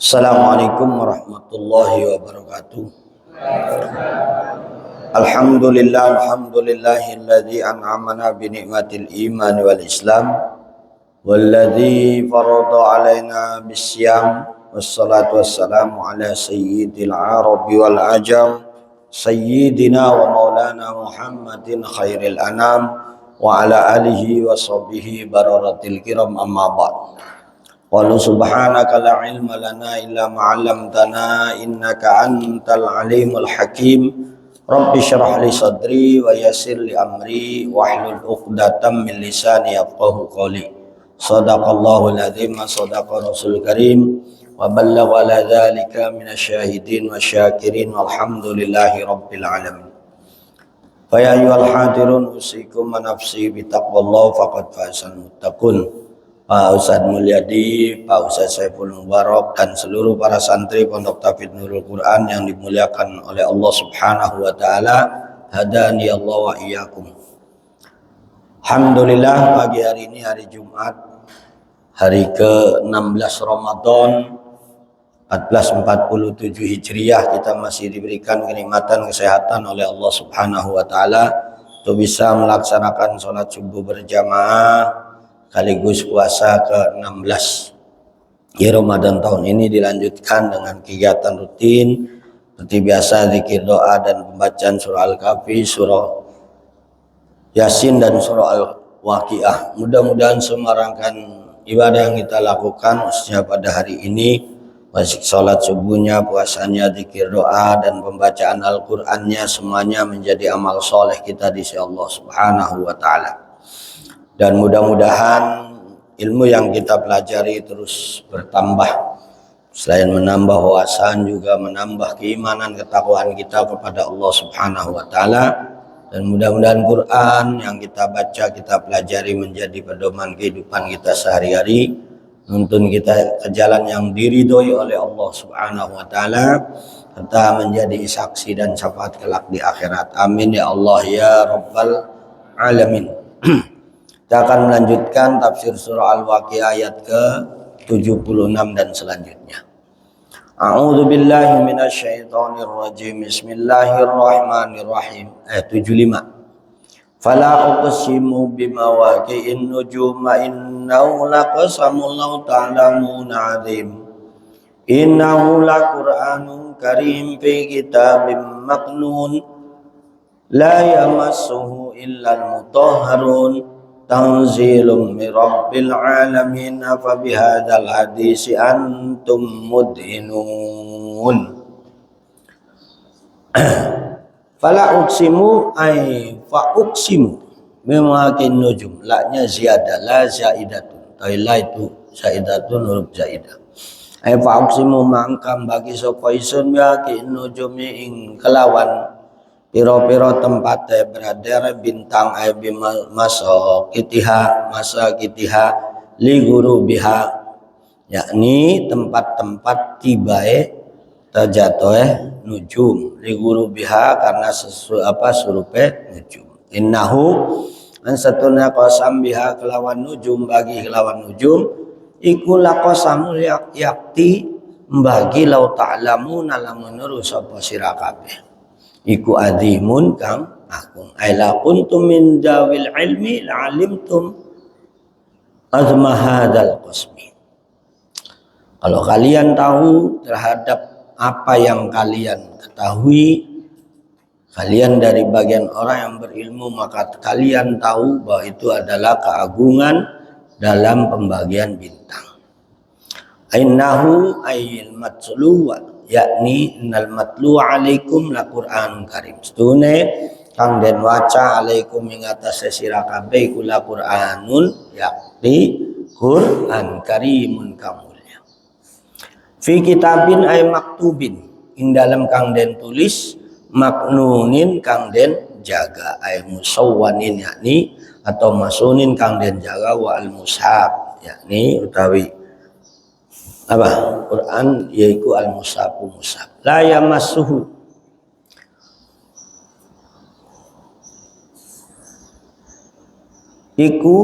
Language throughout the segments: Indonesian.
Assalamualaikum warahmatullahi wabarakatuh. Alhamdulillahilladzi an'amana bi ni'matil iman wal islam walladzi farada alaina bisyam wassalatu wassalamu ala sayyidil arabi wal ajam sayyidina wa maulana Muhammadin khairil anam wa ala alihi wa sahbihi bararatil kiram amma ba'd. Walau subhanaka la ilma lana illa ma 'allamtana innaka antal alimul hakim. Rabbi shrah li sadri wa yassir li amri wahlul 'uqdatam min lisani yafqahu qawli. Shadaqallahul azim wa shadaqa rasul karim wa ballagha ala dzalika minasyahidin wasyakirin walhamdulillahi rabbil alamin. Fa ya ayyuhal hadirun usikum wa nafsi bi taqwallah faqad fazal muttaqun. Pak Ustadz Mulyadi, Pak Ustadz Saiful Mubarak, dan seluruh para santri Pondok Tahfidz Nurul Quran yang dimuliakan oleh Allah Subhanahu wa Ta'ala. Hadani Allah wa iyyakum. Alhamdulillah, pagi hari ini hari Jumat, hari ke-16 Ramadan 1447 Hijriah, kita masih diberikan kenikmatan kesehatan oleh Allah Subhanahu wa Ta'ala untuk bisa melaksanakan sholat subuh berjamaah sekaligus puasa ke-16 di Ramadan tahun ini, dilanjutkan dengan kegiatan rutin seperti biasa, zikir, doa, dan pembacaan surah Al-Kahfi, surah Yasin, dan surah Al-Waqiah. Mudah-mudahan semua rangkaian ibadah yang kita lakukan khususnya pada hari ini, baik sholat subuhnya, puasanya, zikir, doa, dan pembacaan Al-Qur'annya, semuanya menjadi amal soleh kita di sisi Allah Subhanahu wa Ta'ala. Dan mudah-mudahan ilmu yang kita pelajari terus bertambah. Selain menambah wawasan, juga menambah keimanan, ketakwaan kita kepada Allah Subhanahu wa Ta'ala. Dan mudah-mudahan Quran yang kita baca, kita pelajari menjadi pedoman kehidupan kita sehari-hari, menuntun kita ke jalan yang diridhoi oleh Allah Subhanahu wa Ta'ala, serta menjadi saksi dan syafaat kelak di akhirat. Amin ya Allah ya Rabbal alamin. Kita akan melanjutkan tafsir surah Al-Waqiah ayat ke-76 dan selanjutnya. A'udzu billahi minasyaitonir rajim. Bismillahirrahmanirrahim. Ayat 75. Fala uqsimu bimawaqi'in nujum innahu laqasamun law ta'lamuna 'adzim. Innahu laqur'anun karim fi kitabim maknun la yamassuhu illal mutahharun. Tanzilum min rabbil alamin afa bihadzal hadisi antum mudhinun. Fala uqsimu ay fa uqsimu bimawakin nujum, la-nya ziyadah, la zaidatun, la itu zaidatun huruf zaidah. Ay fa uqsimu mangkam bagi sapa isun yakin nujumi ing kelawan piro-piro tempat berada bintang masa kitiha li guru biha, yakni tempat-tempat tibae terjatuh nujum, li guru biha karena surupe nujum. Innahu an satuna qasam biha kelawan nujum, bagi kelawan nujum iku laqasamul yakti mbagi lau ta'lamuna lamun nuru sapa sira kabeh iku azimun kang agung. Aila kuntum min dawil ilmi la'alimtum azma hadzal qasmi. Kalau kalian tahu terhadap apa yang kalian ketahui, kalian dari bagian orang yang berilmu, maka kalian tahu bahwa itu adalah keagungan dalam pembagian bintang. Innahu ayyil matsluwa, yakni innal matlu alaikum la Qur'anun karim. Stune kang den waca alaikum ing atase sira kabeh iku la Qur'anun, yakni Qur'an karimun kang mulya. Fi kitabin ay maktubin, ing dalem kang den tulis, maknunin kang den jaga, ay musawwanin yakni atau masunin kang den jaga, wa al mushaf yakni utawi apa Quran yaiku al-mushafu mushaf. La yamassuhu, iku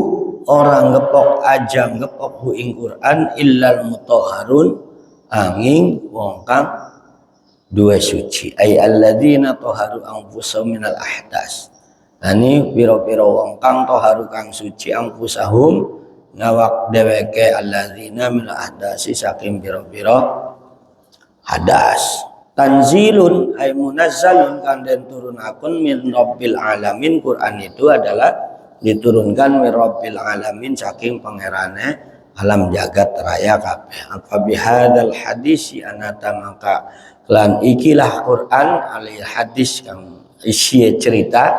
orang ngepok aja ngepok hu ing Quran illal mutahharun angin wong kang duwe suci ay alladzina taharu anfusahum minal ahdas. Ani pira-pira wong kang taharu kang suci anfusahum ngawak dheweke alladzina minal ahdasi saking pira-pira hadas. Tanzilun ay munazzalun kang den turunakun min rabbil alamin. Quran itu adalah diturunkan min rabbil alamin saking pangerane alam jagat raya kabeh. Apa bihadzal hadis anata maka lan ikilah Quran alil hadis kang isi cerita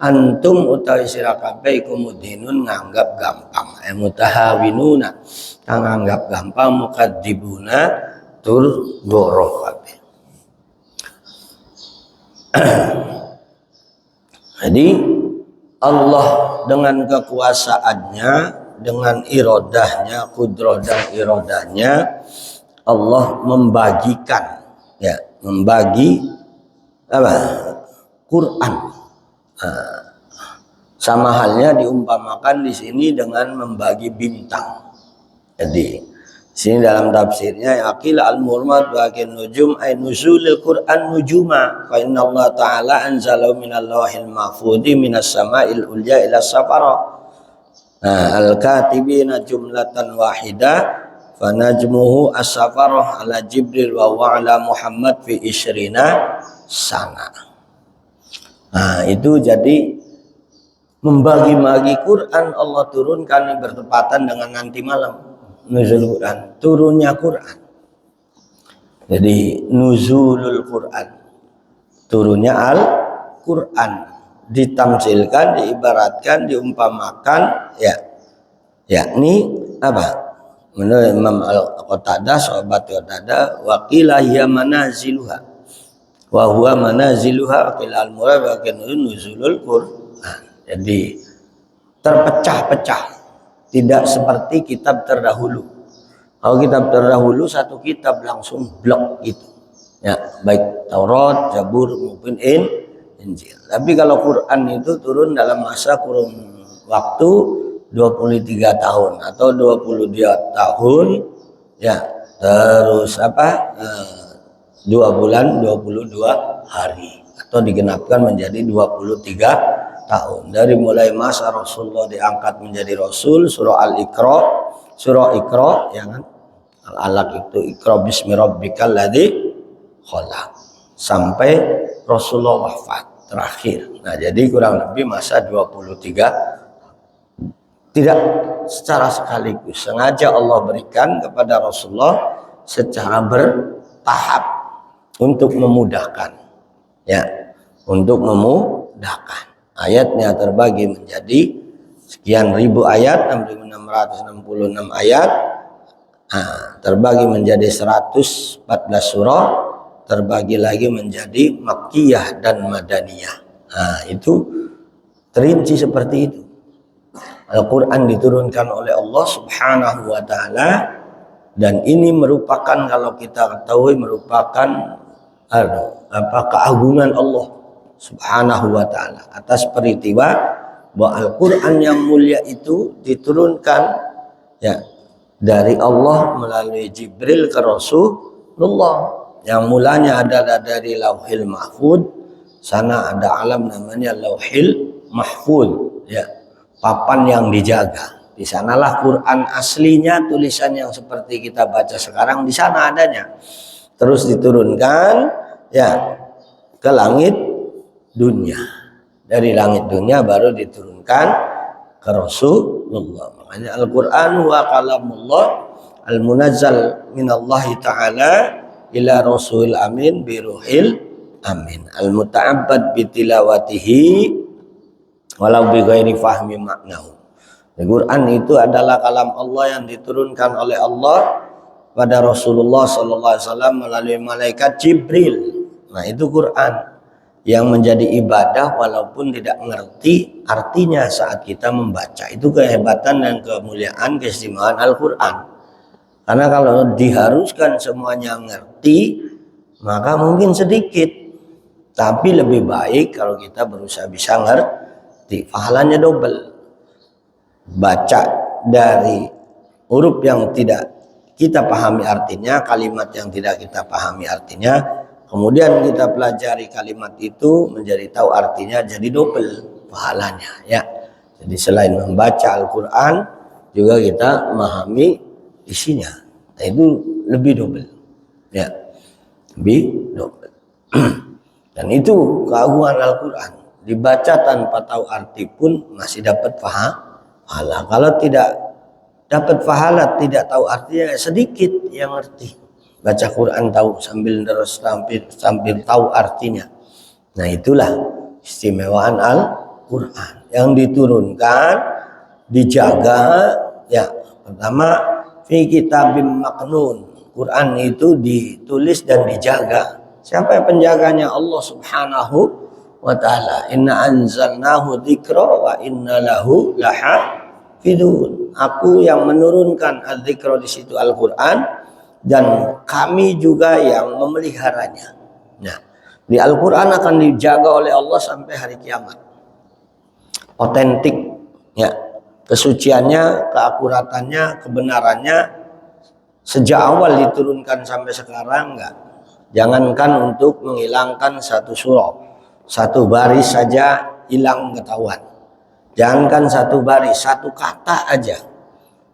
antum utawi sira kabeh iku mudhinun nganggap gampang mutahawinuna kang nganggap gampang mukadzibuna tur goro kabeh. Jadi Allah dengan kekuasaannya, dengan irodahnya, kudrah dan irodahnya, Allah membagikan, ya, membagi apa? Quran. Sama halnya diumpamakan di sini dengan membagi bintang. Jadi sini dalam tafsirnya aqil al-murmad wa akin nujum ay nuzulil Quran nujuma fa inna Allah ta'ala anzalahu minal lawhil mahfudhi minas sama'il ulya ila safara al-katibina jumlatan wahida fa najmuhu as-safarah ala Jibril wa ala Muhammad fi isyrina sana. Nah itu jadi membagi-bagi Quran Allah turunkan bertepatan dengan nanti malam nuzul Quran, turunnya Quran. Jadi nuzulul Quran, turunnya Al-Quran, ditamsilkan, diibaratkan, diumpamakan, ya, yakni apa? Menurut Imam Al-Qatadah, sahabat Qatadah, waqilah ya manaziluha, wa huwa manaziluha qila al-murad wa nuzulul Quran. Jadi terpecah-pecah. Tidak seperti kitab terdahulu. Kalau kitab terdahulu satu kitab langsung blok gitu. Ya, baik Taurat, Zabur maupun Injil. Tapi kalau Quran itu turun dalam masa kurun waktu 23 tahun atau 22 tahun, ya. Terus apa? 2 bulan 22 hari atau digenapkan menjadi 23 tahun. Dari mulai masa Rasulullah diangkat menjadi Rasul, surah Al-Iqra, ya kan? Al-Alaq itu Iqra bismi rabbikal ladzi khalaq sampai Rasulullah wafat terakhir. Nah, jadi kurang lebih masa 23 tidak secara sekaligus. Sengaja Allah berikan kepada Rasulullah secara bertahap untuk memudahkan. Ya, untuk memudahkan. Ayatnya terbagi menjadi sekian ribu ayat, 6.666 ayat, terbagi menjadi 114 surah, terbagi lagi menjadi Makkiyah dan Madaniyah. Itu terinci seperti itu. Al-Quran diturunkan oleh Allah Subhanahu wa Ta'ala, dan ini merupakan, kalau kita ketahui, merupakan keagungan Allah Subhanahu wa Ta'ala atas peristiwa bahwa Al-Quran yang mulia itu diturunkan, ya, dari Allah melalui Jibril ke Rasulullah, yang mulanya adalah dari Lauhil Mahfud. Sana ada alam namanya Lauhil Mahfud, ya, papan yang dijaga. Di sanalah Quran aslinya, tulisan yang seperti kita baca sekarang di sana adanya. Terus diturunkan, ya, ke langit dunia. Dari langit dunia baru diturunkan ke Rasulullah. Makanya Al-Quran wa kalamullah al-munazzal minallahi ta'ala ila rasul amin biruhil amin al-muta'abbad bitilawatihi walau bi ghairi fahmi maknahu. Al-Quran itu adalah kalam Allah yang diturunkan oleh Allah pada Rasulullah SAW melalui malaikat Jibril. Nah, itu Quran yang menjadi ibadah walaupun tidak mengerti artinya saat kita membaca. Itu kehebatan dan kemuliaan keistimewaan Al-Quran. Karena kalau diharuskan semuanya ngerti, maka mungkin sedikit. Tapi lebih baik kalau kita berusaha bisa ngerti. Pahalanya double. Baca dari huruf yang tidak kita pahami artinya, kalimat yang tidak kita pahami artinya, kemudian kita pelajari kalimat itu menjadi tahu artinya, jadi double pahalanya ya. Jadi selain membaca Al-Quran juga kita memahami isinya, nah, itu lebih double ya, lebih double. Dan itu keagungan Al-Quran, dibaca tanpa tahu arti pun masih dapat pahala. Kalau tidak dapat pahala, tidak tahu artinya, sedikit yang ngerti. Baca Quran tahu sambil terus sambil tahu artinya. Nah, itulah istimewaan Al-Quran yang diturunkan, dijaga ya. Pertama, fi kitabim maknun, Quran itu ditulis dan dijaga. Siapa yang penjaganya? Allah Subhanahu wa ta'ala. Inna anzalnahu dzikra wa inna lahu lahafidun. Aku yang menurunkan al-dzikra, di situ Al-Quran, dan kami juga yang memeliharanya. Nah, di Al-Quran akan dijaga oleh Allah sampai hari kiamat. Otentik ya, kesuciannya, keakuratannya, kebenarannya sejak awal diturunkan sampai sekarang enggak. Jangankan untuk menghilangkan satu surah, satu baris saja hilang ketahuan. Jangankan satu baris, satu kata aja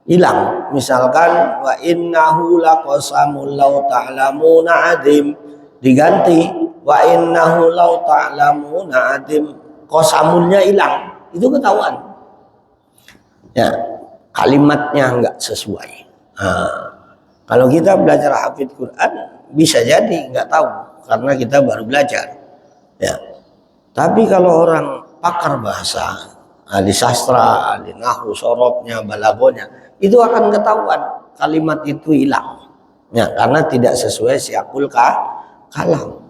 hilang. Misalkan wa innahu laqasamul law ta'lamuna adim, diganti wa innahu law ta'lamuna adim, qasamulnya hilang, itu ketahuan ya, kalimatnya enggak sesuai. Kalau kita belajar hafidz Quran bisa jadi nggak tahu karena kita baru belajar ya. Tapi kalau orang pakar bahasa, ahli sastra, ahli nahwu, sorobnya, balagonya, itu akan ketahuan kalimat itu hilang ya, karena tidak sesuai siakul kalam.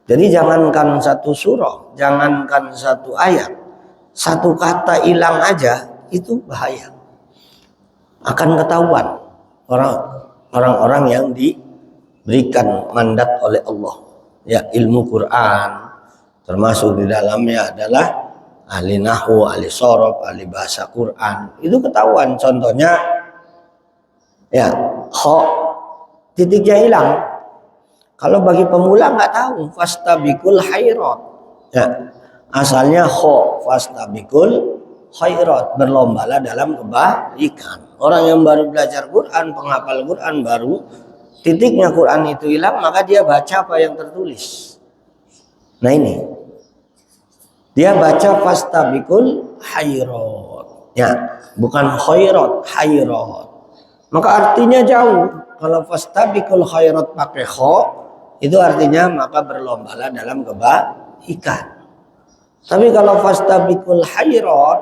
Jadi jangankan satu surah, jangankan satu ayat, satu kata hilang aja itu bahaya, akan ketahuan orang-orang yang diberikan mandat oleh Allah ya, ilmu Quran, termasuk di dalamnya adalah ahli nahwu, ahli sorob, ahli bahasa Quran, itu ketahuan. Contohnya ya, kho titiknya hilang. Kalau bagi pemula nggak tahu, fastabikul khairat ya, asalnya kho fastabikul khairat, berlombalah dalam kebaikan. Orang yang baru belajar Quran, penghafal Quran baru, titiknya Quran itu hilang, maka dia baca apa yang tertulis. Nah ini, dia baca fastabikul khairat ya, bukan khairat, khairat. Maka artinya jauh. Kalau fastabikul khairat pakai kho, itu artinya maka berlombalah dalam kebaikan. Tapi kalau fastabikul khairat,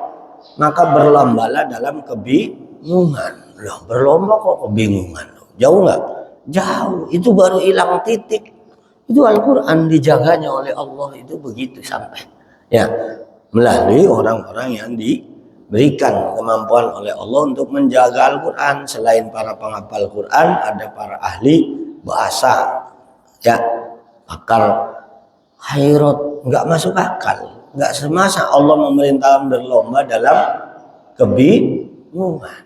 maka berlombalah dalam kebingungan. Loh, berlomba kok kebingungan? Jauh nggak? Jauh. Itu baru hilang titik. Itu Al-Quran dijaganya oleh Allah itu begitu sampai ya, melalui orang-orang yang diberikan kemampuan oleh Allah untuk menjaga Al-Quran. Selain para penghafal Quran, ada para ahli bahasa ya, pakar khairat. Nggak masuk akal, nggak semasa Allah memerintahkan berlomba dalam kebingungan.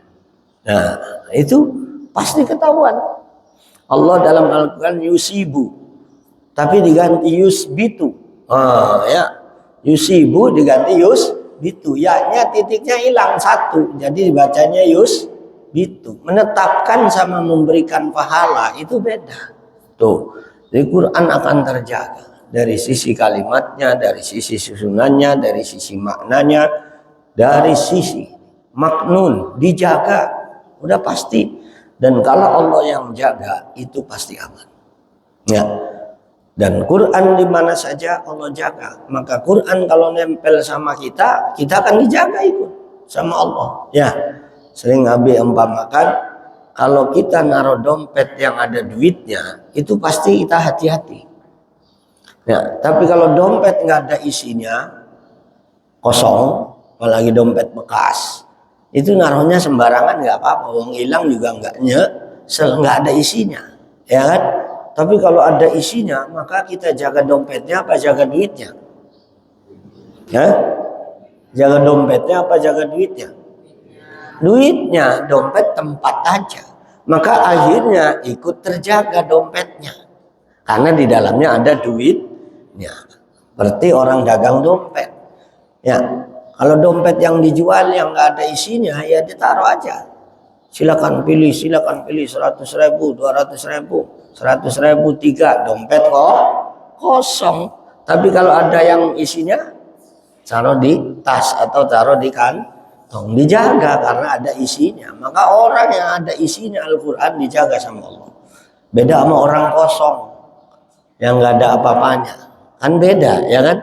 Nah, itu pasti ketahuan. Allah dalam Al-Quran yusibu, tapi diganti yusbitu. Ya, yusibu diganti yusbitu. Ya-nya titiknya hilang satu, jadi dibacanya yusbitu. Menetapkan sama memberikan pahala itu beda. Tuh, jadi Quran akan terjaga dari sisi kalimatnya, dari sisi susunannya, dari sisi maknanya, dari sisi maknun dijaga, udah pasti. Dan kalau Allah yang jaga, itu pasti aman ya. Dan Quran di mana saja Allah jaga, maka Quran kalau nempel sama kita, kita akan dijaga itu sama Allah ya. Sering Abi umpamakan, kalau kita naruh dompet yang ada duitnya, itu pasti kita hati-hati ya. Tapi kalau dompet nggak ada isinya, kosong, apalagi dompet bekas, itu naruhnya sembarangan nggak apa-apa, uang hilang juga nggak ada isinya ya kan. Tapi kalau ada isinya, maka kita jaga dompetnya apa jaga duitnya ya? Jaga dompetnya apa jaga duitnya? Duitnya. Dompet tempat aja, maka akhirnya ikut terjaga dompetnya. Karena di dalamnya ada duitnya. Berarti orang dagang dompet. Ya, kalau dompet yang dijual yang nggak ada isinya, ya ditaruh aja. Silakan pilih 100.000, 200.000, 100.000 3 dompet kok kosong. Tapi kalau ada yang isinya, taruh di tas atau taruh di kantong, dijaga karena ada isinya. Maka orang yang ada isinya Al-Quran dijaga sama Allah. Beda sama orang kosong yang nggak ada apa-apanya, kan beda, ya kan?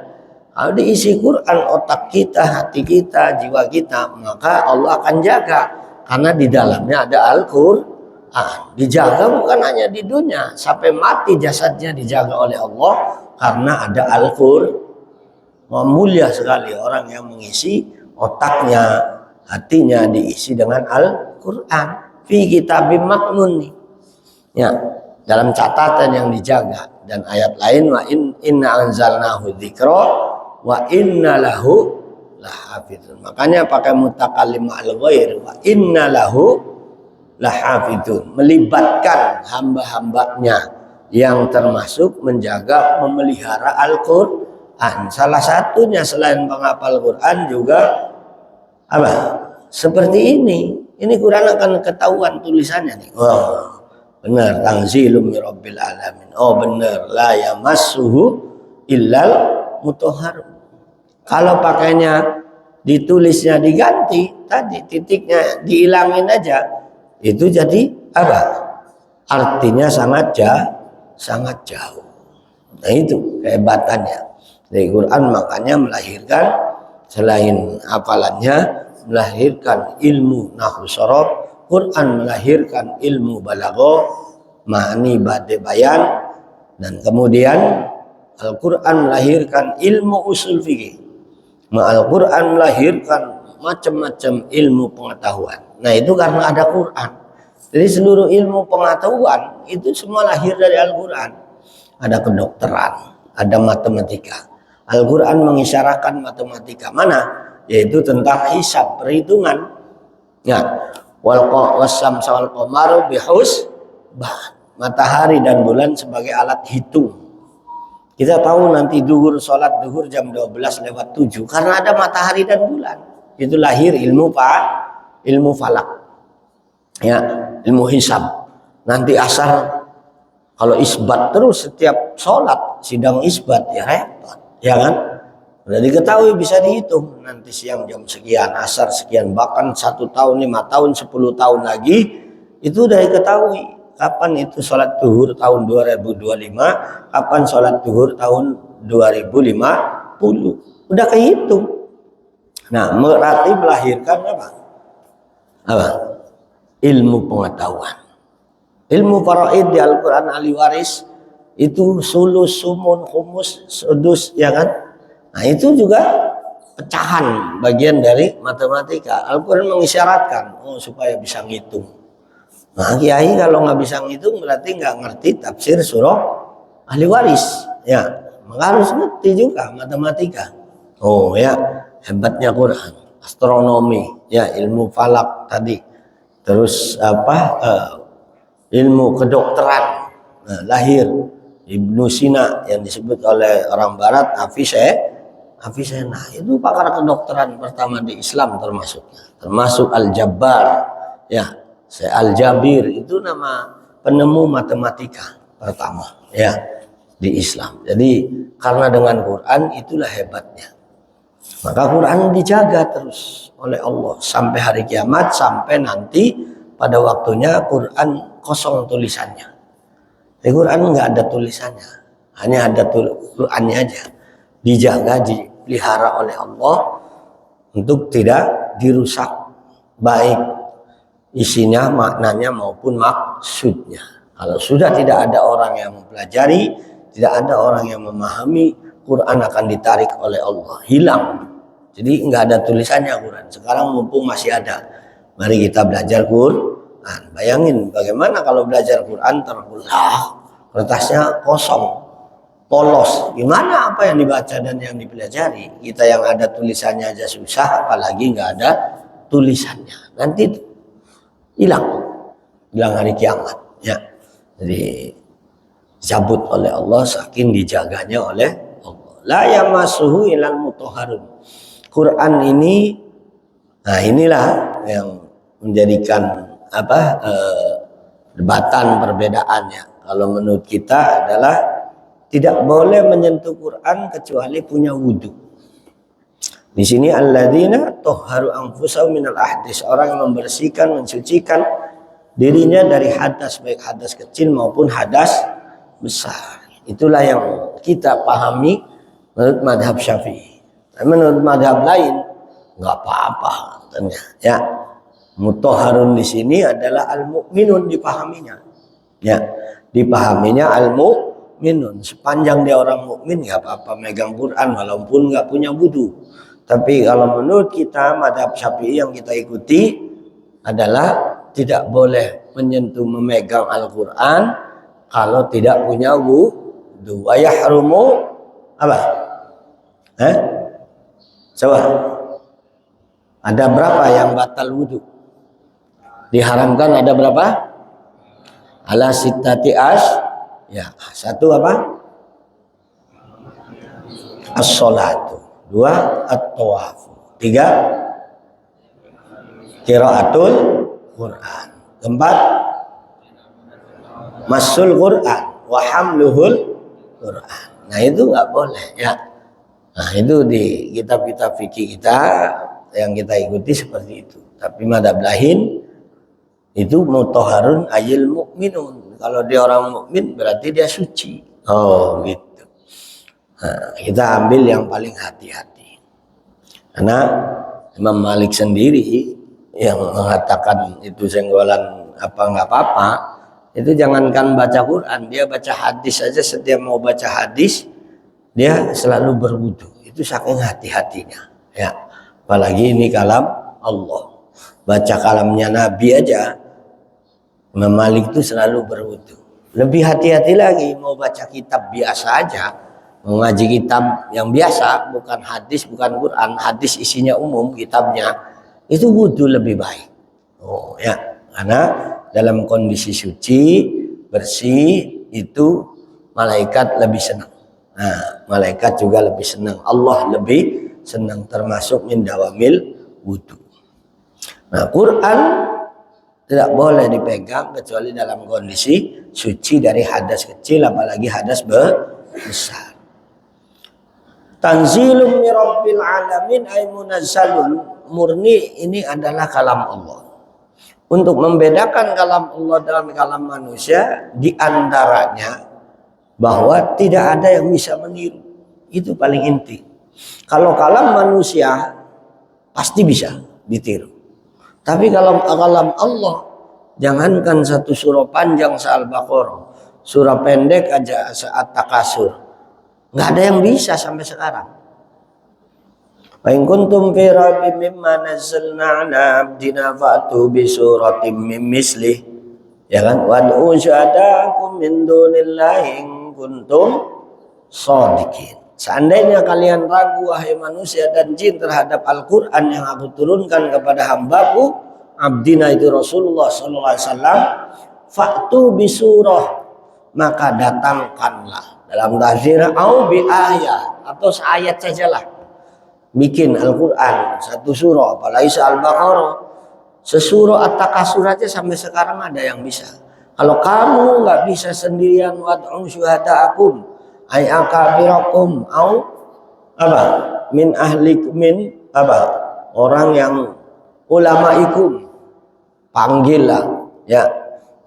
Kalau diisi Quran otak kita, hati kita, jiwa kita, maka Allah akan jaga karena di dalamnya ada Al-Quran. Dijaga bukan hanya di dunia, sampai mati jasadnya dijaga oleh Allah karena ada Al-Quran. Mulia sekali orang yang mengisi otaknya, hatinya diisi dengan Al-Quran. Fi kitabim maknun, ya, dalam catatan yang dijaga. Dan ayat lain, wa inna anzalnahu dzikra wa inna lahu lahafizun. Makanya pakai mutakallim ma'al ghair, wa inna lahu lahafizun, melibatkan hamba-hambanya yang termasuk menjaga, memelihara Al-Quran. Salah satunya selain penghafal Quran juga apa? Seperti ini. Ini Quran akan ketahuan tulisannya nih. Oh, benar, tanzilum mir rabbil alamin. Oh, benar, la yamassuhu illal mutahhar. Kalau pakainya ditulisnya diganti, tadi titiknya dihilangin aja, itu jadi apa? Artinya sangat jauh. Nah, itu kehebatannya. Dari Quran makanya melahirkan selain hafalannya, melahirkan ilmu nahwu sharaf. Quran melahirkan ilmu balaghah, ma'ani bade bayan, dan kemudian Al-Quran melahirkan ilmu usul fikih. Al-Quran melahirkan macam-macam ilmu pengetahuan. Nah, itu karena ada Quran. Jadi seluruh ilmu pengetahuan itu semua lahir dari Al-Quran. Ada kedokteran, ada matematika. Al-Quran mengisyaratkan matematika. Mana? Yaitu tentang hisab, perhitungan. Ya, wasyamsa wal qamaru bihusban. Matahari dan bulan sebagai alat hitung. Kita tahu nanti sholat duhur jam 12:07 karena ada matahari dan bulan. Itu lahir ilmu falak. Ya, ilmu hisab. Nanti asar kalau isbat terus setiap sholat sidang isbat, ya repot. Ya kan? Udah diketahui bisa dihitung. Nanti siang jam sekian, asar sekian, bahkan 1 tahun, 5 tahun, 10 tahun lagi itu udah diketahui. Kapan itu sholat duhur tahun 2025, kapan sholat duhur tahun 2050. Udah kehitung. Nah, berarti melahirkan apa? Ilmu pengetahuan. Ilmu faraid di Al-Quran ahli waris itu sulus, sumun, khumus, sudus, ya kan? Nah, itu juga pecahan bagian dari matematika. Al-Quran mengisyaratkan supaya bisa ngitung. Nah, kiai kalau nggak bisa ngitung berarti nggak ngerti tafsir surah ahli waris, ya. Maka harus ngerti juga matematika. Oh ya, hebatnya Quran. Astronomi, ya, ilmu falak tadi. Terus ilmu kedokteran. Nah, lahir Ibnu Sina yang disebut oleh orang Barat Avicenna. Itu pakar kedokteran pertama di Islam termasuk Al-Jabbar, ya. Al-Jabir itu nama penemu matematika pertama, ya, di Islam. Jadi karena dengan Quran itulah hebatnya. Maka Quran dijaga terus oleh Allah sampai hari kiamat, sampai nanti pada waktunya Quran kosong tulisannya. Di Quran nggak ada tulisannya, hanya ada Qurannya aja. Dijaga, dipelihara oleh Allah untuk tidak dirusak, baik isinya, maknanya maupun maksudnya. Kalau sudah tidak ada orang yang mempelajari, tidak ada orang yang memahami, Quran akan ditarik oleh Allah, hilang. Jadi nggak ada tulisannya Quran. Sekarang mumpung masih ada, mari kita belajar Quran. Bayangin bagaimana kalau belajar Quran terbelah, kertasnya kosong, polos. Gimana apa yang dibaca dan yang dipelajari? Kita yang ada tulisannya aja susah, apalagi nggak ada tulisannya. Nanti hilang. bilang hari kiamat, ya. Jadi cabut oleh Allah, saking dijaganya oleh Allah. La yamassuhu ilal mutahharun. Quran ini, nah inilah yang menjadikan debatan perbedaannya. Kalau menurut kita adalah tidak boleh menyentuh Quran kecuali punya wudu. Di sini alladzina tahharu anfusahum minal ahdis, orang yang membersihkan, mensucikan dirinya dari hadas, baik hadas kecil maupun hadas besar. Itulah yang kita pahami menurut madhab Syafi'i. Menurut madhab lain nggak apa-apa, ya. Mutahharun di sini adalah al-mu'minun, dipahaminya, ya. Dipahaminya al-mu'minun, sepanjang dia orang mukmin nggak apa-apa megang Quran walaupun nggak punya wudu. Tapi kalau menurut kita madhab Syafi'i yang kita ikuti adalah tidak boleh menyentuh memegang Al-Quran kalau tidak punya wudu. Wa yahrumu apa? Coba. Ada berapa yang batal wudu? Diharamkan ada berapa? Ala sittati ya, satu apa? As-sholatu. Dua, at-tawafu. Tiga, qiraatul Quran. Keempat, masul Quran wa hamluhul Quran. Nah itu nggak boleh, ya. Nah itu di kitab-kitab fikih kita yang kita ikuti seperti itu. Tapi madhab lain itu mutahharun ayil mu'minun. Kalau dia orang mukmin berarti dia suci. Oh gitu. Nah, kita ambil yang paling hati-hati. Karena Imam Malik sendiri yang mengatakan itu senggolan apa nggak apa-apa, itu jangankan baca Quran, dia baca hadis saja. Setiap mau baca hadis dia selalu berwudu. Itu saking hati-hatinya, ya. Apalagi ini kalam Allah. Baca kalamnya Nabi aja Imam Malik itu selalu berwudu. Lebih hati-hati lagi mau baca kitab biasa aja, mau ngaji kitab yang biasa, bukan hadis, bukan Quran. Hadis isinya umum, kitabnya itu wudu lebih baik. Oh ya, karena dalam kondisi suci, bersih itu malaikat lebih senang. Nah, malaikat juga lebih senang. Allah lebih senang, termasuk min dawamil wudu. Nah, Quran tidak boleh dipegang kecuali dalam kondisi suci dari hadas kecil, apalagi hadas besar. Tanzilum min rabbil alamin ay munazzalun, murni ini adalah kalam Allah. Untuk membedakan kalam Allah dengan kalam manusia, diantaranya bahwa tidak ada yang bisa meniru. Itu paling inti. Kalau kalam manusia pasti bisa ditiru. Tapi kalau kalam Allah, jangankan satu surah panjang se-Al-Baqarah, surah pendek aja se-At-Takasur, nggak ada yang bisa sampai sekarang. Wa in kuntum fi raibin mimma nazzalna 'ala 'abdina fa'tu bi suratin min mislih, ya kan? Wad'u syuhadakum min dunillahi in kuntum shadiqin. Seandainya kalian ragu wahai manusia dan jin terhadap Al-Qur'an yang aku turunkan kepada hambaku, abdina itu Rasulullah sallallahu alaihi wasallam, fa'tu bi surah, maka datangkanlah, dalam tafsir au bi ayat, atau seayat sajalah. Bikin Al-Quran satu surah, apalagi Al-Baqarah, sesurah At-Takasur aja sampai sekarang ada yang bisa. Kalau kamu nggak bisa sendirian, wad'u syuhada'akum ay akabirakum au apa min ahlikum min apa orang yang ulamaikum, panggillah ya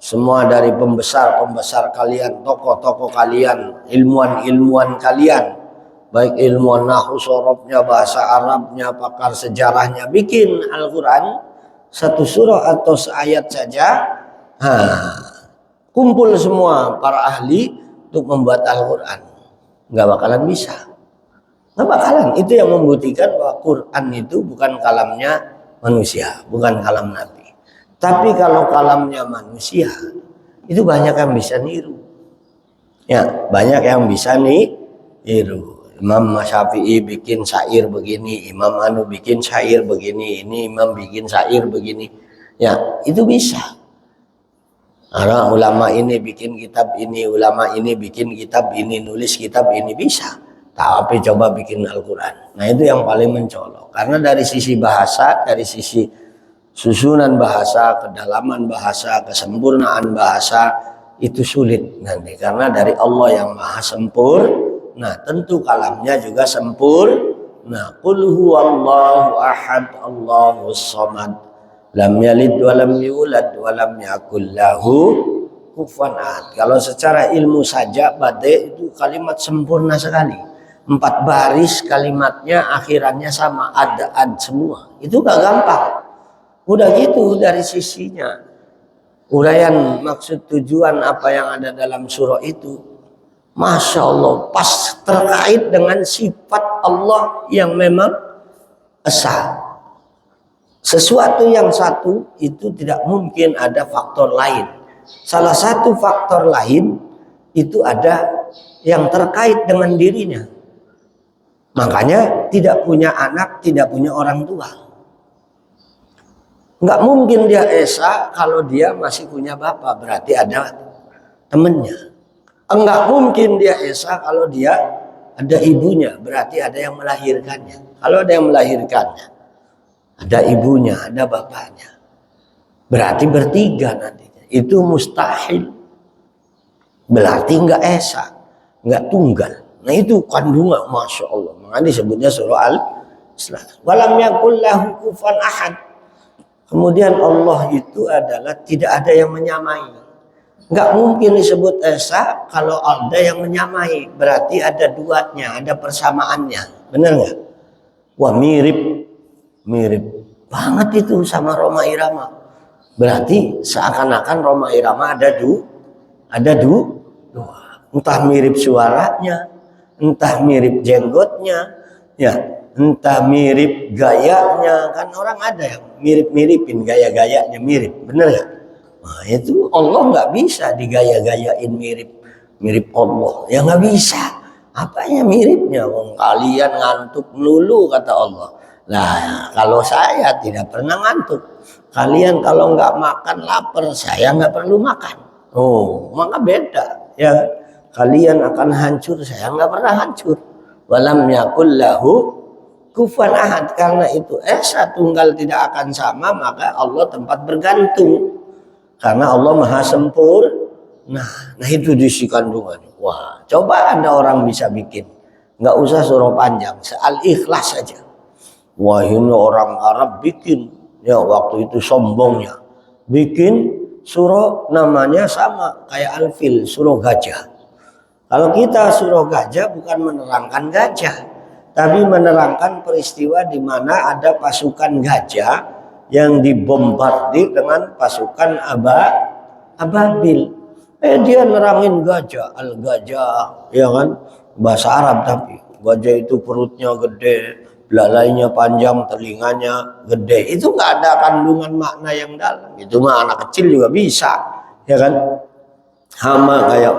semua dari pembesar-pembesar kalian, tokoh-tokoh kalian, ilmuwan-ilmuwan kalian, baik ilmuwan nahwu sorobnya, bahasa Arabnya, pakar sejarahnya, bikin Al-Quran satu surah atau seayat saja. Kumpul semua para ahli untuk membuat Al-Quran, nggak bakalan bisa, nggak bakalan. Itu yang membuktikan bahwa Quran itu bukan kalamnya manusia, bukan kalam Nabi. Tapi kalau kalamnya manusia, itu banyak yang bisa niru, ya, banyak yang bisa niru. Imam Syafi'i bikin syair begini, Imam Anu bikin syair begini, ini Imam bikin syair begini, ya itu bisa. Karena ulama ini bikin kitab ini, ulama ini bikin kitab ini, nulis kitab ini bisa. Tapi coba bikin Al-Quran. Nah itu yang paling mencolok. Karena dari sisi bahasa, dari sisi susunan bahasa, kedalaman bahasa, kesempurnaan bahasa, itu sulit nanti. Karena dari Allah yang maha sempurna, tentu kalamnya juga sempurna. Qul huwallahu ahad, Allahus samad, lam yalid wa lam yulad wa lam yakul lahu kufuwan ahad. Kalau secara ilmu saja bade itu kalimat sempurna sekali. 4 baris kalimatnya akhirannya sama, ad semua. Itu gak gampang. Udah gitu dari sisinya. Uraian maksud tujuan apa yang ada dalam surah itu, Masya Allah, pas terkait dengan sifat Allah yang memang esa. Sesuatu yang satu itu tidak mungkin ada faktor lain. Salah satu faktor lain itu ada yang terkait dengan dirinya. Makanya tidak punya anak, tidak punya orang tua. Nggak mungkin dia esa kalau dia masih punya bapak, berarti ada temennya. Enggak mungkin dia esa kalau dia ada ibunya, berarti ada yang melahirkannya. Kalau ada yang melahirkannya, ada ibunya, ada bapaknya, berarti bertiga nantinya. Itu mustahil. Berarti enggak esa, enggak tunggal. Nah itu kandungan, Masya Allah. Makanya disebutnya surah Al-Isra. Walam yakul lahu kufuwan ahad. Kemudian Allah itu adalah tidak ada yang menyamai. Nggak mungkin disebut esa kalau ada yang menyamai. Berarti ada duanya, ada persamaannya. Benar nggak? Wah mirip banget itu sama Roma Irama. Berarti seakan-akan Roma Irama ada dua. Entah mirip suaranya, entah mirip jenggotnya, ya, entah mirip gayanya. Kan orang ada yang mirip-miripin gaya-gayanya mirip. Benar nggak? Nah, itu Allah nggak bisa digaya-gayain mirip Allah. Ya nggak bisa. Apanya miripnya? Wong kalian ngantuk melulu kata Allah. Nah kalau saya tidak pernah ngantuk. Kalian kalau nggak makan lapar, saya nggak perlu makan. Oh maka beda. Ya kalian akan hancur, saya nggak pernah hancur. Walam yakul lahu kufuwan ahad. Karena itu esa tunggal tidak akan sama, maka Allah tempat bergantung. Karena Allah maha sempurna. Nah itu diisi kandungannya. Wah coba ada orang bisa bikin, nggak usah surah panjang, Al-Ikhlas saja. Wah ini orang Arab bikin, ya waktu itu sombongnya bikin surah namanya sama kayak Al-Fil, surah gajah. Kalau kita surah gajah bukan menerangkan gajah, tapi menerangkan peristiwa di mana ada pasukan gajah yang dibombardir dengan pasukan ababil. Dia nerangin gajah, al-gajah, ya kan? Bahasa Arab tapi gajah itu perutnya gede, belalainya panjang, telinganya gede. Itu nggak ada kandungan makna yang dalam. Itu mah anak kecil juga bisa, ya kan? Sama kayak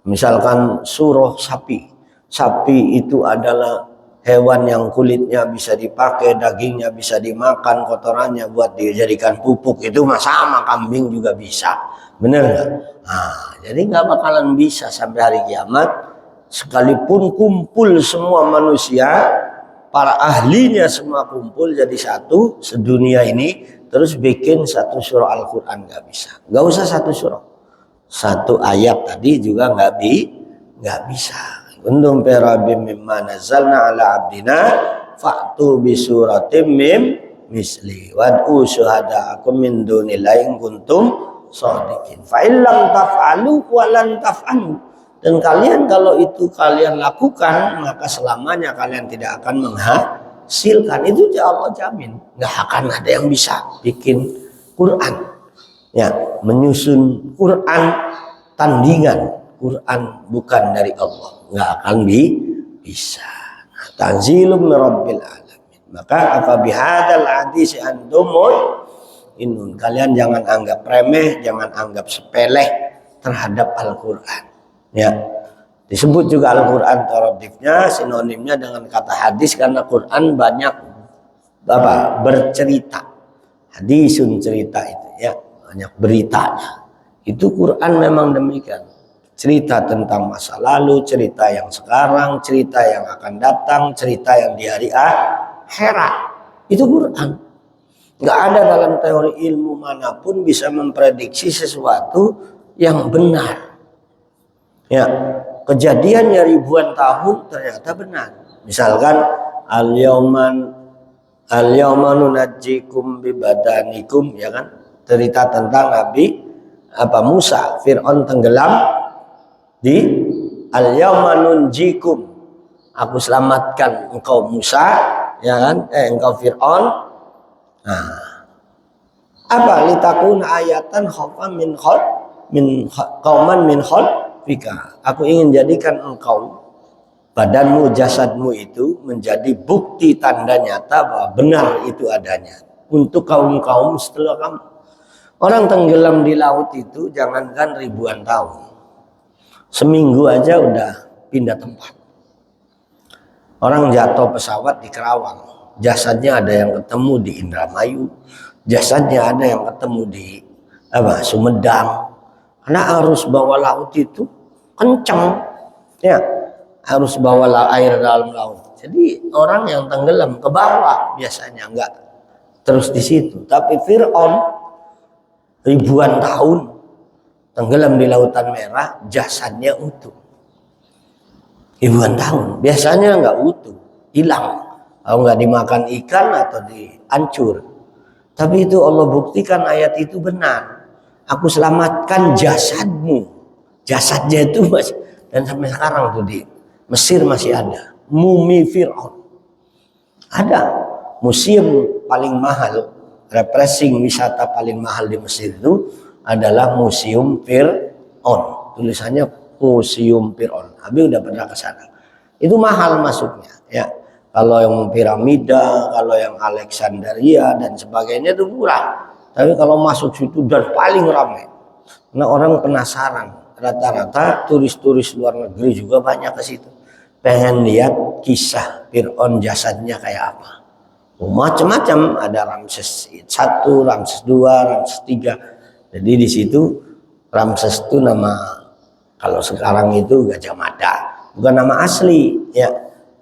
misalkan surah sapi. Sapi itu adalah hewan yang kulitnya bisa dipakai, dagingnya bisa dimakan, kotorannya buat dijadikan pupuk. Itu mah sama, kambing juga bisa. Bener nggak? Nah, jadi nggak bakalan bisa sampai hari kiamat. Sekalipun kumpul semua manusia, para ahlinya semua kumpul jadi satu sedunia ini, terus bikin satu surah Al-Quran nggak bisa. Nggak usah satu surah, satu ayat tadi juga nggak bisa. Kuntum perabim mimma nazalna ala abdina fa'tu bi suratim mim misli wad'u syuhada'akum min dunillahi in kuntum shadiqin fa illam taf'alu wa lan taf'alu. Dan kalian kalau itu kalian lakukan, maka selamanya kalian tidak akan menghasilkan. Itu Allah jamin, nggak akan ada yang bisa bikin Quran, ya, menyusun Quran tandingan. Quran bukan dari Allah, nggak akan bisa. Tanzilum mirabbil alamin. Maka apa bihadal hadis antumul inun. Kalian jangan anggap remeh, jangan anggap sepele terhadap Al-Quran. Ya, disebut juga Al-Quran taradifnya, sinonimnya dengan kata hadis karena Quran banyak bercerita. Hadisun cerita itu, ya, banyak beritanya. Itu Quran memang demikian. Cerita tentang masa lalu, cerita yang sekarang, cerita yang akan datang, cerita yang di hari akhirat. Itu Quran. Nggak ada dalam teori ilmu manapun bisa memprediksi sesuatu yang benar. Ya, kejadiannya ribuan tahun ternyata benar. Misalkan al-yawma nunajjikum bibadanikum, ya kan? Cerita tentang Nabi Musa, Fir'aun tenggelam di al-yawma nunjikum, aku selamatkan engkau Musa, ya kan? Engkau Fir'aun. Nah, apa litakun ayatan khawfan min qauman min khalfika, aku ingin jadikan engkau, badanmu, jasadmu itu menjadi bukti tanda nyata bahwa benar itu adanya untuk kaum-kaum setelah kamu. Orang tenggelam di laut itu jangankan ribuan tahun, seminggu aja udah pindah tempat. Orang jatuh pesawat di Kerawang, jasadnya ada yang ketemu di Indramayu, jasadnya ada yang ketemu di Sumedang. Karena arus bawah laut itu kencang, ya, harus bawa air dalam laut. Jadi orang yang tenggelam ke bawah biasanya enggak terus di situ. Tapi Fir'aun ribuan tahun tenggelam di Lautan Merah, jasadnya utuh. Ribuan tahun, biasanya enggak utuh, hilang. Kalau enggak dimakan ikan atau dihancur. Tapi itu Allah buktikan ayat itu benar. Aku selamatkan jasadmu. Jasadnya itu masih, dan sampai sekarang tuh di Mesir masih ada mumi Fir'aun. Ada museum paling mahal, refreshing wisata paling mahal di Mesir itu adalah Museum Fir'aun. Tulisannya Museum Fir'aun. Abi udah pernah ke sana. Itu mahal masuknya, ya. Kalau yang piramida, kalau yang Alexandria dan sebagainya itu murah. Tapi kalau masuk situ dan paling ramai. Karena orang penasaran. Rata-rata turis-turis luar negeri juga banyak ke situ. Pengen lihat kisah Fir'aun jasadnya kayak apa. Macam-macam, ada Ramses I, Ramses II, Ramses III. Jadi di situ Ramses itu nama, kalau sekarang itu Gajah Mada, bukan nama asli, ya,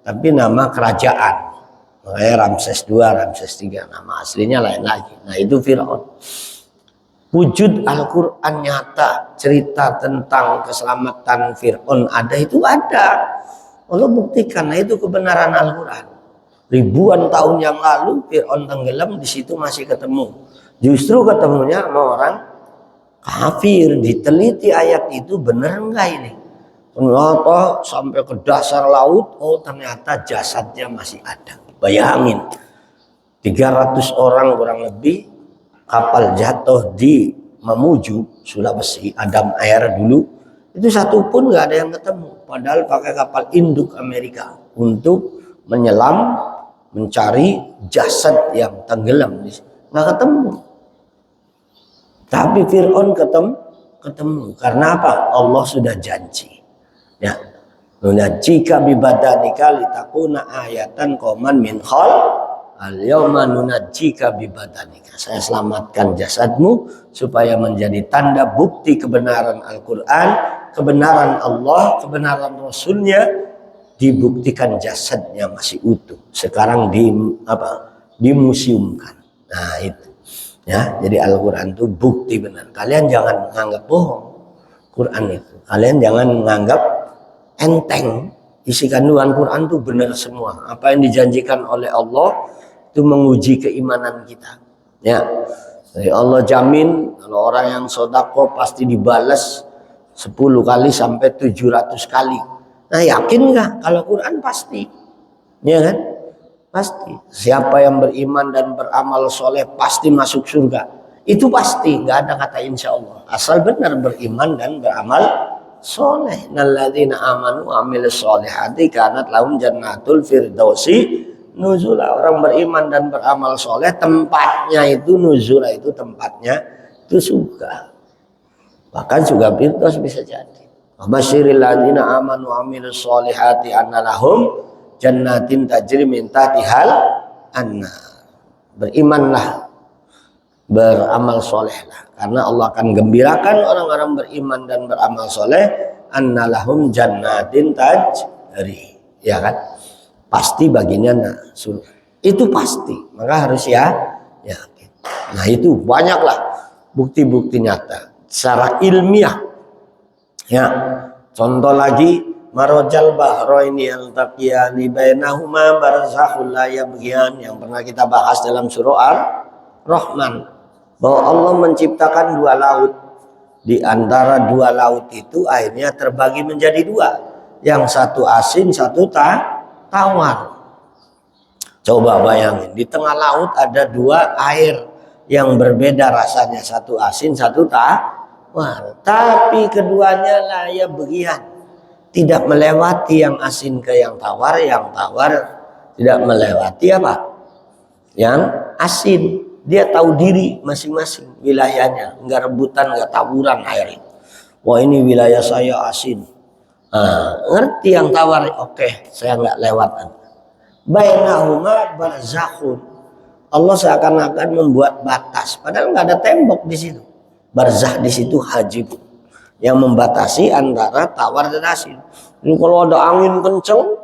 tapi nama kerajaan. Makanya Ramses II, Ramses III, nama aslinya lain lagi. Nah itu Fir'aun. Wujud Al-Quran nyata, cerita tentang keselamatan Fir'aun ada, itu ada. Allah buktikan, nah itu kebenaran Al-Quran. Ribuan tahun yang lalu Fir'aun tenggelam, di situ masih ketemu. Justru ketemunya sama orang kafir. Diteliti ayat itu benar enggak ini? Ternyata sampai ke dasar laut, oh ternyata jasadnya masih ada. Bayangin, 300 orang kurang lebih, kapal jatuh di Mamuju, Sulawesi, Adam Air dulu. Itu satu pun nggak ada yang ketemu. Padahal pakai kapal induk Amerika untuk menyelam, mencari jasad yang tenggelam. Nggak ketemu. Tapi Fir'aun ketemu. Karena apa? Allah sudah janji. Ya. Nunajjika bibadanika litakuna ayatan qauman min al-yawma nunajjika bibadanika. Saya selamatkan jasadmu supaya menjadi tanda bukti kebenaran Al-Quran, kebenaran Allah, kebenaran Rasulnya, dibuktikan jasadnya masih utuh. Sekarang dimuseumkan. Nah itu, ya. Jadi Al-Quran itu bukti benar. Kalian jangan menganggap bohong Quran itu. Kalian jangan menganggap enteng. Isi kandungan Quran itu benar semua. Apa yang dijanjikan oleh Allah itu menguji keimanan kita. Ya, jadi Allah jamin kalau orang yang sodako pasti dibalas 10 kali sampai 700 kali. Nah yakin nggak? Kalau Quran pasti, ya kan? Pasti. Siapa yang beriman dan beramal soleh pasti masuk surga. Itu pasti, nggak ada kata insya Allah. Asal benar beriman dan beramal soleh. Nalladzina amanu amilus solihati kanat lahum jannatul firdausi nuzula. Orang beriman dan beramal soleh tempatnya itu nuzula, itu tempatnya itu surga. Bahkan surga firdaus bisa jadi. Wabasyiril ladzina amanu amilus solihati anna lahum jannatin tajri min tahtihal anhar. Berimanlah beramal soleh lah, karena Allah akan gembirakan orang-orang beriman dan beramal soleh, annalahum jannatin tajri, ya kan, pasti baginya surga, itu pasti, maka harus ya. Nah itu banyaklah bukti-bukti nyata secara ilmiah, ya. Contoh lagi, marojal bahroini al-taqiyani bainahuma barzakhul la yabghiyan, yang pernah kita bahas dalam surah Ar-Rahman, bahwa Allah menciptakan dua laut. Di antara dua laut itu airnya terbagi menjadi dua, yang satu asin, satu tawar. Coba bayangin, di tengah laut ada dua air yang berbeda rasanya, satu asin, satu tawar, tapi keduanya layak begian, tidak melewati yang asin ke yang tawar tidak melewati apa? Yang asin. Dia tahu diri masing-masing wilayahnya, nggak rebutan, nggak taburan air itu. Wah ini wilayah saya asin, ngerti yang tawar, oke, saya nggak lewat. Bainahuma barzakhun, Allah seakan-akan membuat batas, padahal nggak ada tembok di situ. Barzakh di situ hajib, yang membatasi antara tawar dan asin. Ini kalau ada angin kenceng,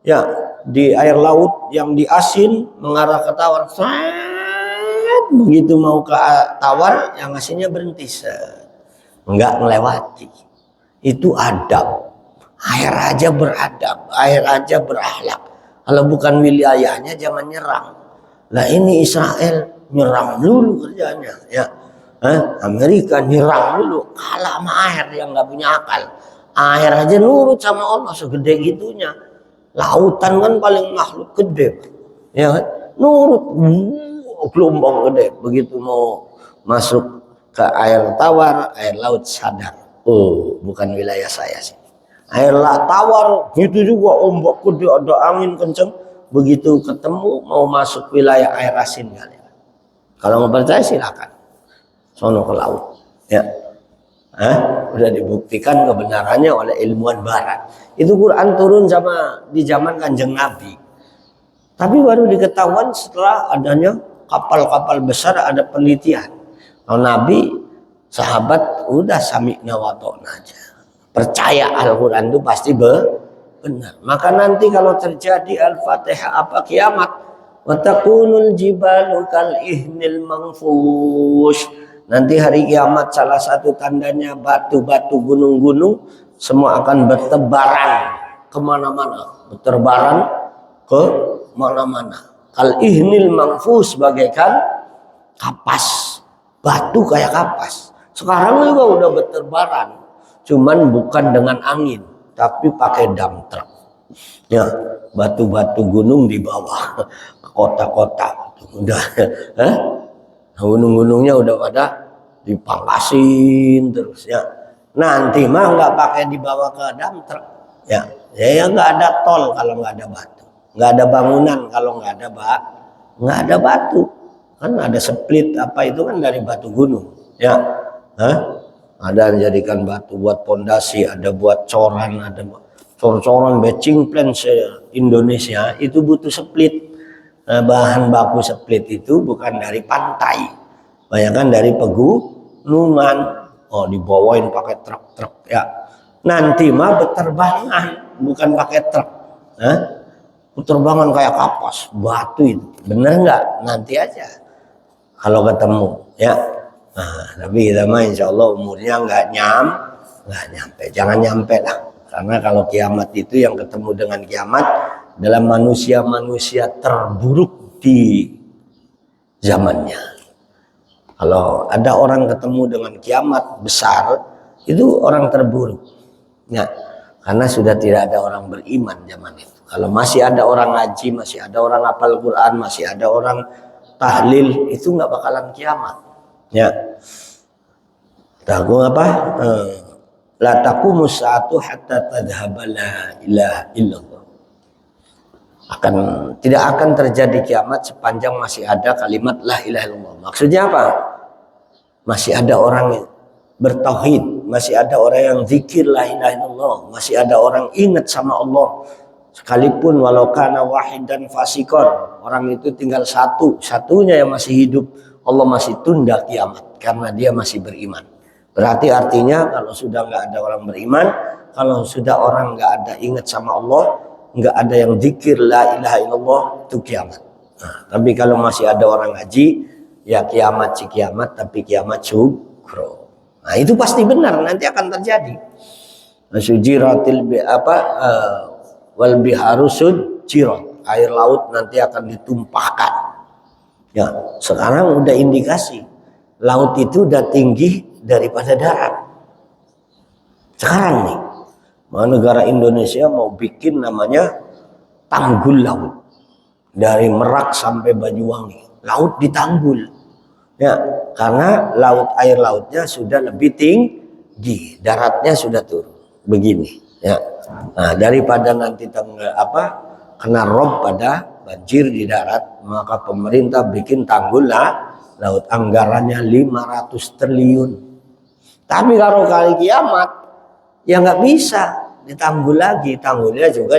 ya di air laut yang di asin mengarah ke tawar, begitu mau ke tawar yang asinnya berhenti, nggak melewati. Itu adab. Air aja beradab, air aja berakhlak. Kalau bukan wilayahnya jangan nyerang. Nah ini Israel nyerang dulu kerjanya, ya. Amerika nyerang dulu, kalah sama air yang nggak punya akal. Air aja nurut sama Allah segede gitunya. Lautan kan paling makhluk gede, ya kan? Nurut, gelombang gede. Begitu mau masuk ke air tawar, air laut sadar, oh bukan wilayah saya sih. Air tawar gitu juga, ombak gede, ada angin kenceng. Begitu ketemu mau masuk wilayah air asin kali. Kalau mau percaya silakan, sono ke laut, ya. Udah dibuktikan kebenarannya oleh ilmuwan barat. Itu Quran turun di zaman Kanjeng Nabi. Tapi baru diketahuan setelah adanya kapal-kapal besar, ada penelitian. Kalau Nabi, sahabat udah sami'na wa ta'na aja. Percaya Al-Quran itu pasti benar. Maka nanti kalau terjadi Al-Fatihah apa kiamat, wa takunul jibalu kal ihnil manfush. Nanti hari kiamat salah satu tandanya batu-batu gunung-gunung semua akan bertebaran kemana-mana, berterbaran ke mana-mana. Kal ihnil manfus, bagaikan kapas, batu kayak kapas. Sekarang juga udah berterbaran, cuman bukan dengan angin, tapi pakai dump truck. Ya, batu-batu gunung di bawah ke kota-kota. Udah, gunung-gunungnya udah pada dipangkasin terus, ya. Nanti mah nggak pakai dibawa ke dump truck, ya nggak ada tol kalau nggak ada batu. Nggak ada bangunan kalau nggak ada batu, kan ada split apa itu kan dari batu gunung, ya. Ada yang jadikan batu buat pondasi, ada buat coran, ada cor-coran batching plan Indonesia itu butuh split. Bahan baku split itu bukan dari pantai, bayangkan dari pegunungan. Oh dibawain pakai truk-truk, ya. Nanti mah berterbangan bukan pakai truk, terbangan kayak kapas batu itu, bener nggak? Nanti aja kalau ketemu, ya. Tapi kita mah insya Allah umurnya nggak nyampe, jangan nyampe lah, karena kalau kiamat itu yang ketemu dengan kiamat adalah manusia-manusia terburuk di zamannya. Kalau ada orang ketemu dengan kiamat besar, itu orang terburuk, ya, karena sudah tidak ada orang beriman zaman itu. Kalau masih ada orang ngaji, masih ada orang hafal Quran, masih ada orang tahlil, itu nggak bakalan kiamat, ya. Tahu apa? La taqumu sa'atu hatta tadhhaba la ilaha illallah. Tidak akan terjadi kiamat sepanjang masih ada kalimat la ilaha illallah. Maksudnya apa? Masih ada orang bertauhid, masih ada orang yang zikir la ilaha illallah, masih ada orang ingat sama Allah. Sekalipun walau kana wahidan fasikon, orang itu tinggal satunya yang masih hidup, Allah masih tunda kiamat karena dia masih beriman. Berarti artinya kalau sudah nggak ada orang beriman, kalau sudah orang nggak ada ingat sama Allah, nggak ada yang zikir la ilaha illallah, itu kiamat. Nah, tapi kalau masih ada orang ngaji, ya kiamat si kiamat, tapi kiamat sukro. Nah itu pasti benar, nanti akan terjadi. Sujiratil wal biharu sujirat, air laut nanti akan ditumpahkan. Ya, sekarang udah indikasi laut itu udah tinggi daripada darat. Sekarang nih, negara Indonesia mau bikin namanya tanggul laut dari Merak sampai Banyuwangi, laut ditanggul. Ya, karena air lautnya sudah lebih tinggi, daratnya sudah turun. Begini, ya. Nah, daripada nanti kena rob pada banjir di darat, maka pemerintah bikin tanggul laut, anggarannya 500 triliun. Tapi kalau kali kiamat ya nggak bisa ditanggul lagi, tanggulnya juga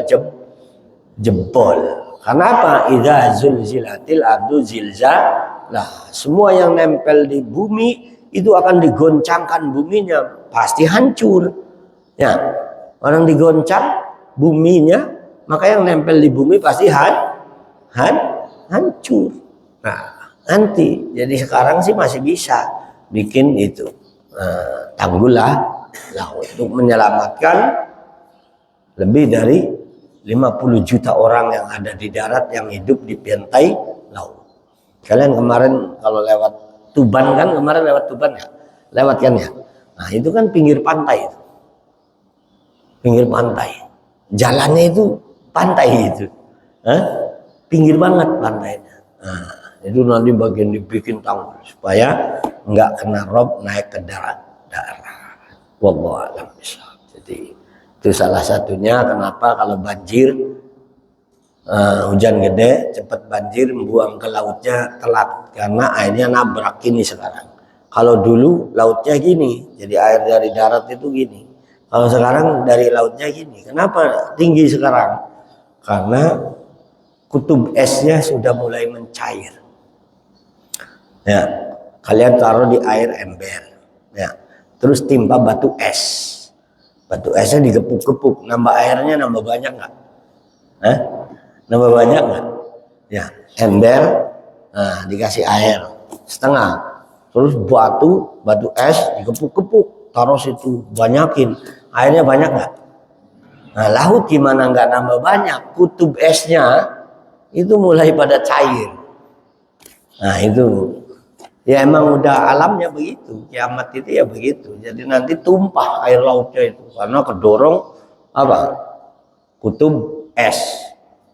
jebol. Kenapa? Idza zulzilatil ardu zilzalah. Semua yang nempel di bumi itu akan digoncangkan buminya, pasti hancur. Ya, orang digoncang buminya, maka yang nempel di bumi pasti hancur. Nah, nanti jadi sekarang sih masih bisa bikin itu tanggul laut untuk menyelamatkan lebih dari 50 juta orang yang ada di darat yang hidup di pantai laut. Kalian kemarin kalau lewat Tuban kan, kemarin lewat Tuban ya, lewat kan ya. Nah itu kan pinggir pantai itu. Pinggir pantai, jalannya itu pantai itu, pinggir banget pantainya. Nah, itu nanti bagian dibikin tanggul supaya nggak kena rob naik ke darat. Wallahu a'lam bishawab. Jadi itu salah satunya kenapa kalau banjir, hujan gede cepat banjir, membuang ke lautnya telat karena airnya nabrak ini sekarang. Kalau dulu lautnya gini, jadi air dari darat itu gini. Kalau sekarang dari lautnya gini. Kenapa tinggi sekarang? Karena kutub esnya sudah mulai mencair. Ya, kalian taruh di air ember. Ya, terus timpa batu es. Batu esnya digepuk-gepuk, nambah airnya nambah banyak nggak? Nambah banyak nggak? Ya, ember, nah, dikasih air setengah. Terus batu es digepuk-gepuk, taruh situ, banyakin. Airnya banyak nggak? Nah, laut gimana nggak nambah banyak? Kutub esnya itu mulai pada cair. Nah itu, ya emang udah alamnya begitu. Kiamat itu ya begitu. Jadi nanti tumpah air lautnya itu karena kedorong kutub es.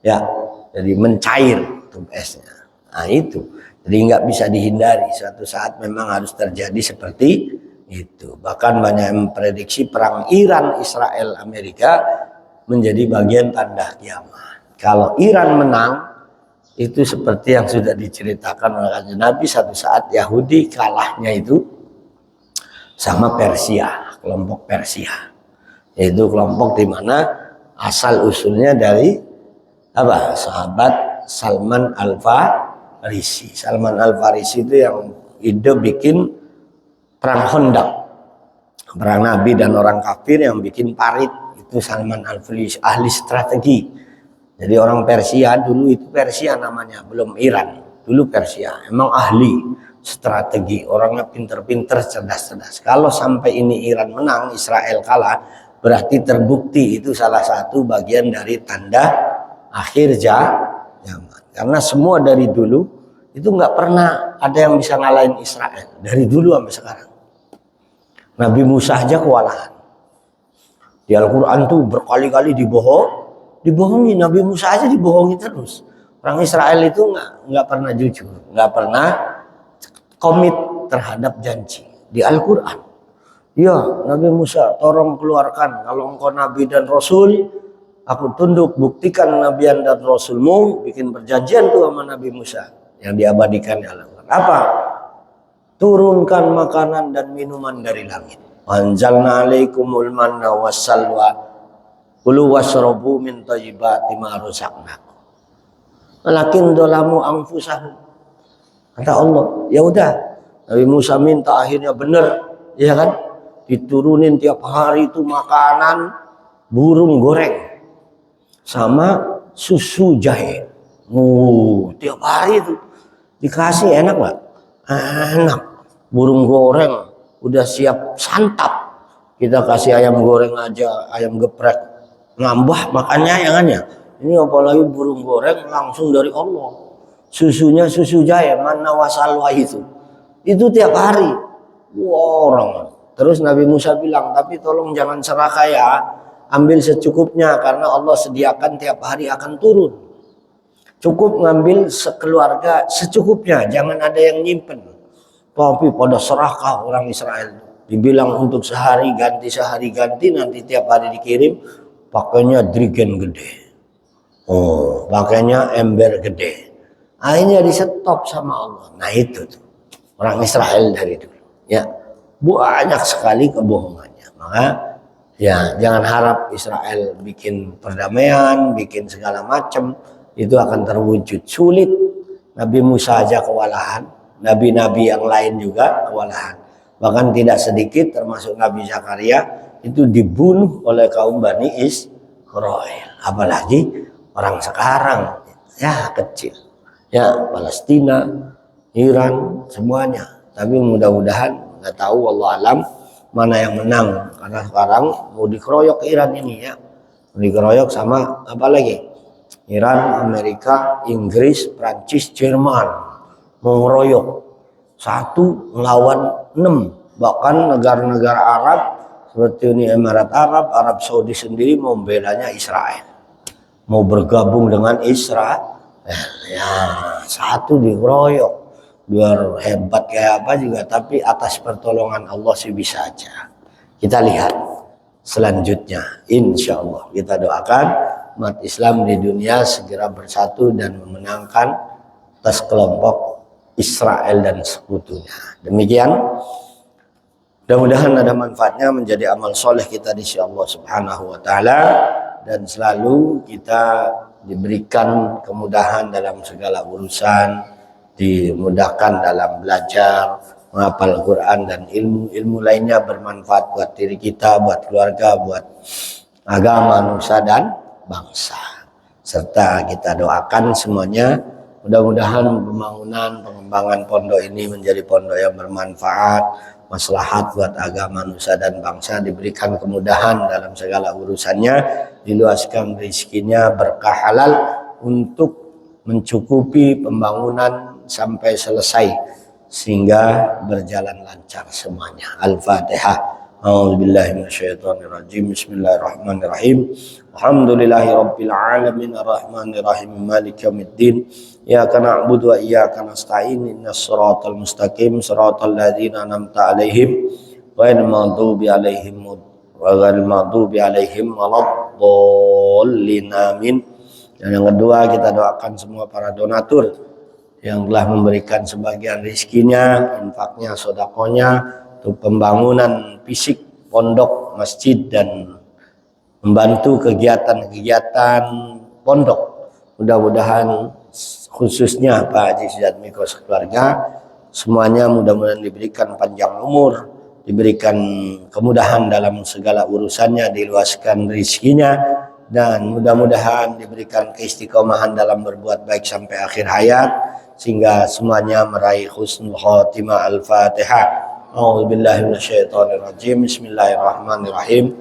Ya, jadi mencair kutub esnya. Nah itu, jadi nggak bisa dihindari. Suatu saat memang harus terjadi seperti itu. Bahkan banyak yang memprediksi perang Iran, Israel, Amerika menjadi bagian tanda kiamat. Kalau Iran menang, itu seperti yang sudah diceritakan oleh Nabi, satu saat Yahudi kalahnya itu sama Persia, kelompok Persia. Yaitu kelompok di mana asal usulnya dari sahabat Salman Al-Farisi. Salman Al-Farisi itu yang ide bikin perang Khandaq, perang Nabi dan orang kafir yang bikin parit, itu Salman Al-Farisi, ahli strategi. Jadi orang Persia dulu itu Persia namanya, belum Iran, dulu Persia, emang ahli strategi, orangnya pinter-pinter, cerdas-cerdas. Kalau sampai ini Iran menang, Israel kalah, berarti terbukti itu salah satu bagian dari tanda akhir zaman. Karena semua dari dulu itu nggak pernah ada yang bisa ngalahin Israel dari dulu sampai sekarang. Nabi Musa aja kewalahan. Di Al-Quran tuh berkali-kali dibohongi. Nabi Musa aja dibohongi terus. Orang Israel itu nggak pernah jujur, nggak pernah komit terhadap janji. Di Al-Quran, ya Nabi Musa, tolong keluarkan. Kalau engkau Nabi dan Rasul, aku tunduk. Buktikan Nabian dan Rasulmu. Bikin perjanjian tuh sama Nabi Musa yang diabadikan di Al-Quran. Apa? Turunkan makanan dan minuman dari langit. Anzalna alaikumul manna wassalwa kulu wasrobu min thayyibati ma razaqnakum. Walakin dolamu anfusahum. Kata Allah, ya udah. Nabi Musa minta, akhirnya benar, ya kan? Diturunin tiap hari itu makanan burung goreng sama susu jahe. Tiap hari itu dikasih, enak nggak? Enak. Burung goreng udah siap santap. Kita kasih ayam goreng aja, ayam geprek, nambah makannya ya kan ya. Ini apalagi burung goreng langsung dari Allah. Susunya susu jahe, mana wasalwa itu tiap hari. Orang. Terus Nabi Musa bilang, tapi tolong jangan serakah ya, ambil secukupnya karena Allah sediakan tiap hari akan turun. Cukup ngambil sekeluarga secukupnya, jangan ada yang nyimpen. Tapi pada serakah orang Israel. Dibilang untuk sehari ganti, nanti tiap hari dikirim, pakainya drigen gede. Pakainya ember gede. Akhirnya di-stop sama Allah. Nah itu tuh orang Israel dari dulu. Ya, banyak sekali kebohongannya. Maka ya jangan harap Israel bikin perdamaian, bikin segala macam, itu akan terwujud. Sulit. Nabi Musa aja kewalahan, nabi-nabi yang lain juga kewalahan. Bahkan tidak sedikit termasuk Nabi Zakaria itu dibunuh oleh kaum Bani Israel. Apalagi orang sekarang ya kecil. Ya, Palestina, Iran, semuanya. Tapi mudah-mudahan, nggak tahu, Allah alam mana yang menang. Karena sekarang mau dikeroyok Iran ini ya. Mau dikeroyok sama apa lagi? Iran, Amerika, Inggris, Prancis, Jerman. Mau ngeroyok. 1 melawan 6. Bahkan negara-negara Arab seperti Uni Emirat Arab, Arab Saudi sendiri mau membelanya Israel. Mau bergabung dengan Israel. Ya, 1 dikeroyok, biar hebat kayak apa juga, tapi atas pertolongan Allah sih bisa aja. Kita lihat selanjutnya, insya Allah kita doakan umat Islam di dunia segera bersatu dan memenangkan atas kelompok Israel dan sekutunya. Demikian, mudah-mudahan ada manfaatnya, menjadi amal soleh kita di sisi Allah Subhanahu wa Ta'ala, dan selalu kita diberikan kemudahan dalam segala urusan, dimudahkan dalam belajar, menghafal Quran dan ilmu lainnya bermanfaat buat diri kita, buat keluarga, buat agama, nusa dan bangsa. Serta kita doakan semuanya, mudah-mudahan pembangunan, pengembangan pondok ini menjadi pondok yang bermanfaat, maslahat buat agama, nusa dan bangsa, diberikan kemudahan dalam segala urusannya, diluaskan rezekinya, berkah halal untuk mencukupi pembangunan sampai selesai sehingga berjalan lancar semuanya. Al-Fatihah. A'udzubillahi minasyaitonirrajim. Bismillahirrahmanirrahim. Alhamdulillahirabbil alamin arrahmanirrahim maliki yaumiddin. Iyyaka na'budu wa iyyaka nasta'in. Ihdinas siratal mustaqim siratal ladzina an'amta 'alaihim ghairil maghdubi 'alaihim waladdallin. Amin. Dan yang kedua, kita doakan semua para donatur yang telah memberikan sebagian rizkinya, infaknya, sodakonya untuk pembangunan fisik pondok, masjid, dan membantu kegiatan-kegiatan pondok. Mudah-mudahan khususnya Pak Haji Sujatmiko sekeluarga, semuanya mudah-mudahan diberikan panjang umur, diberikan kemudahan dalam segala urusannya, diluaskan rizkinya, dan mudah-mudahan diberikan keistiqomahan dalam berbuat baik sampai akhir hayat, sehingga semuanya meraih husnul khotimah. Al-Fatihah. A'udzubillahi minasyaitonirrajim. Bismillahirrahmanirrahim.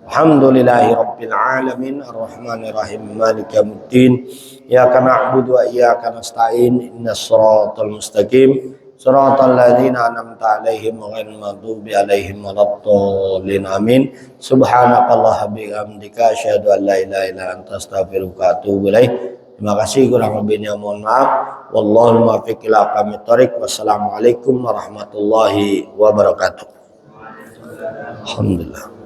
Alhamdulillahi rabbil alamin arrahmanirrahim maliki yaumiddin. Iyyaka na'budu wa iyyaka nasta'in. Ihdinas siratal mustaqim siratal ladzina an'amta 'alaihim ghairil maghdubi 'alaihim waladdallin. Amin. Subhanakallahumma bihamdika asyhadu an la ilaha illa anta astaghfiruka wa atubu ilaik. Terima kasih, kurang lebihnya mohon maaf. Wallahul muwaffiq ila aqwamit thoriq. Wassalamualaikum warahmatullahi wabarakatuh. Alhamdulillah.